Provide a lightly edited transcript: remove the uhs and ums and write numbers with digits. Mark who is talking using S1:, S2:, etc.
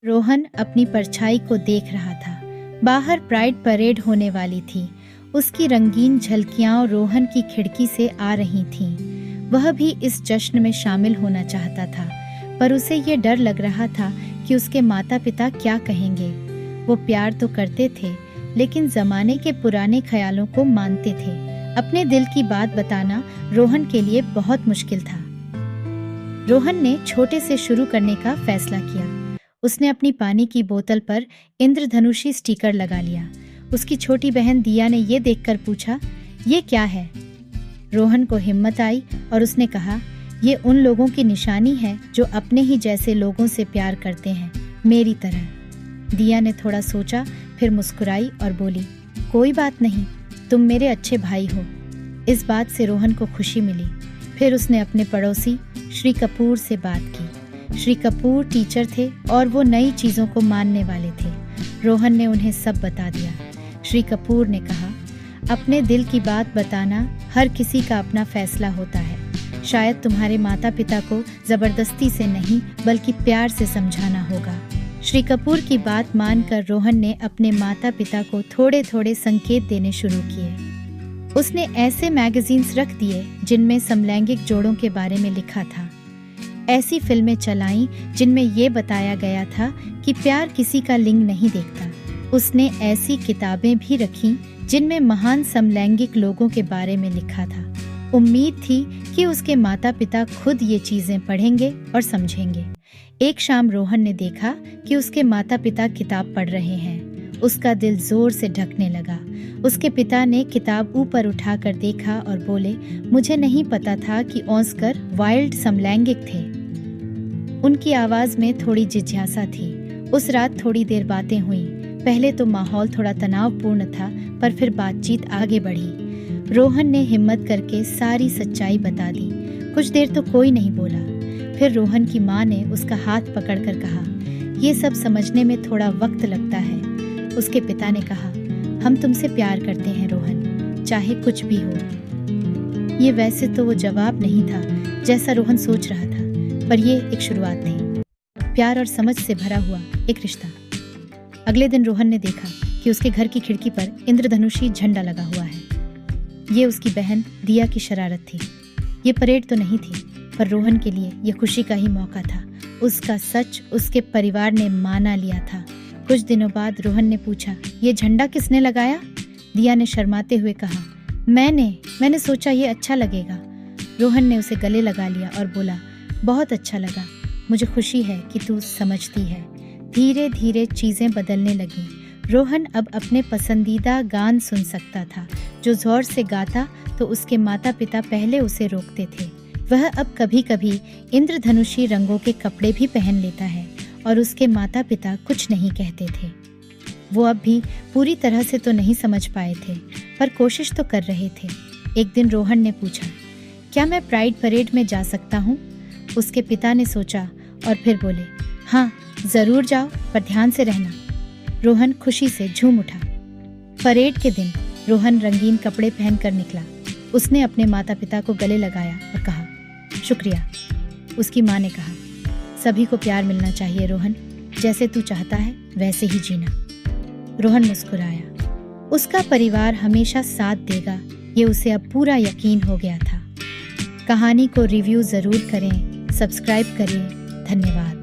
S1: रोहन अपनी परछाई को देख रहा था। बाहर प्राइड परेड होने वाली थी। उसकी रंगीन झलकियां रोहन की खिड़की से आ रही थीं। वह भी इस जश्न में शामिल होना चाहता था, पर उसे ये डर लग रहा था कि उसके माता पिता क्या कहेंगे। वो प्यार तो करते थे, लेकिन जमाने के पुराने ख्यालों को मानते थे। अपने दिल की बात बताना रोहन के लिए बहुत मुश्किल था। रोहन ने छोटे से शुरू करने का फैसला किया। उसने अपनी पानी की बोतल पर इंद्रधनुषी स्टिकर लगा लिया। उसकी छोटी बहन दिया ने ये देखकर पूछा, ये क्या है? रोहन को हिम्मत आई और उसने कहा, ये उन लोगों की निशानी है जो अपने ही जैसे लोगों से प्यार करते हैं, मेरी तरह। दिया ने थोड़ा सोचा, फिर मुस्कुराई और बोली, कोई बात नहीं, तुम मेरे अच्छे भाई हो। इस बात से रोहन को खुशी मिली। फिर उसने अपने पड़ोसी श्री कपूर से बात की। श्री कपूर टीचर थे और वो नई चीज़ों को मानने वाले थे। रोहन ने उन्हें सब बता दिया। श्री कपूर ने कहा, अपने दिल की बात बताना हर किसी का अपना फैसला होता है। शायद तुम्हारे माता पिता को ज़बरदस्ती से नहीं, बल्कि प्यार से समझाना होगा। श्री कपूर की बात मानकर रोहन ने अपने माता पिता को थोड़े थोड़े संकेत देने शुरू किए। उसने ऐसे मैगजीन्स रख दिए जिनमें समलैंगिक जोड़ों के बारे में लिखा था। ऐसी फिल्में चलाईं जिनमें ये बताया गया था कि प्यार किसी का लिंग नहीं देखता। उसने ऐसी किताबें भी रखीं जिनमें महान समलैंगिक लोगों के बारे में लिखा था। उम्मीद थी कि उसके माता पिता खुद ये चीजें पढ़ेंगे और समझेंगे। एक शाम रोहन ने देखा कि उसके माता पिता किताब पढ़ रहे हैं। उसका दिल जोर से धड़कने लगा। उसके पिता ने किताब ऊपर उठाकर देखा और बोले, मुझे नहीं पता था कि ऑस्कर वाइल्ड समलैंगिक थे। उनकी आवाज में थोड़ी जिज्ञासा थी। उस रात थोड़ी देर बातें हुई। पहले तो माहौल थोड़ा तनावपूर्ण था, पर फिर बातचीत आगे बढ़ी। रोहन ने हिम्मत करके सारी सच्चाई बता दी। कुछ देर तो कोई नहीं बोला। फिर रोहन की माँ ने उसका हाथ पकड़कर कहा, ये सब समझने में थोड़ा वक्त लगता है। उसके पिता ने कहा, हम तुमसे प्यार करते हैं रोहन, चाहे कुछ भी हो। ये वैसे तो वो जवाब नहीं था जैसा रोहन सोच रहा था, पर ये एक शुरुआत थी। प्यार और समझ से भरा हुआ एक रिश्ता। अगले दिन रोहन ने देखा कि उसके घर की खिड़की पर इंद्रधनुषी झंडा लगा हुआ है। ये उसकी बहन दिया की शरारत थी। ये परेड तो नहीं थी, पर रोहन के लिए ये खुशी का ही मौका था। उसका सच उसके परिवार ने माना लिया था। कुछ दिनों बाद रोहन ने पूछा, ये झंडा किसने लगाया? दिया ने शर्माते हुए कहा, मैंने सोचा ये अच्छा लगेगा। रोहन ने उसे गले लगा लिया और बोला, बहुत अच्छा लगा। मुझे खुशी है कि तू समझती है। धीरे धीरे चीजें बदलने लगी। रोहन अब अपने पसंदीदा गान सुन सकता था। जो जोर से गाता तो उसके माता पिता पहले उसे रोकते थे। वह अब कभी कभी इंद्रधनुषी रंगों के कपड़े भी पहन लेता है और उसके माता पिता कुछ नहीं कहते थे। वो अब भी पूरी तरह से तो नहीं समझ पाए थे, पर कोशिश तो कर रहे थे। एक दिन रोहन ने पूछा, क्या मैं प्राइड परेड में जा सकता हूँ? उसके पिता ने सोचा और फिर बोले, हाँ जरूर जाओ, पर ध्यान से रहना। रोहन खुशी से झूम उठा। परेड के दिन रोहन रंगीन कपड़े पहनकर निकला। उसने अपने माता पिता को गले लगाया और कहा, शुक्रिया। उसकी माँ ने कहा, सभी को प्यार मिलना चाहिए रोहन, जैसे तू चाहता है वैसे ही जीना। रोहन मुस्कुराया। उसका परिवार हमेशा साथ देगा, ये उसे अब पूरा यकीन हो गया था। कहानी को रिव्यू जरूर करें, सब्सक्राइब करें। धन्यवाद।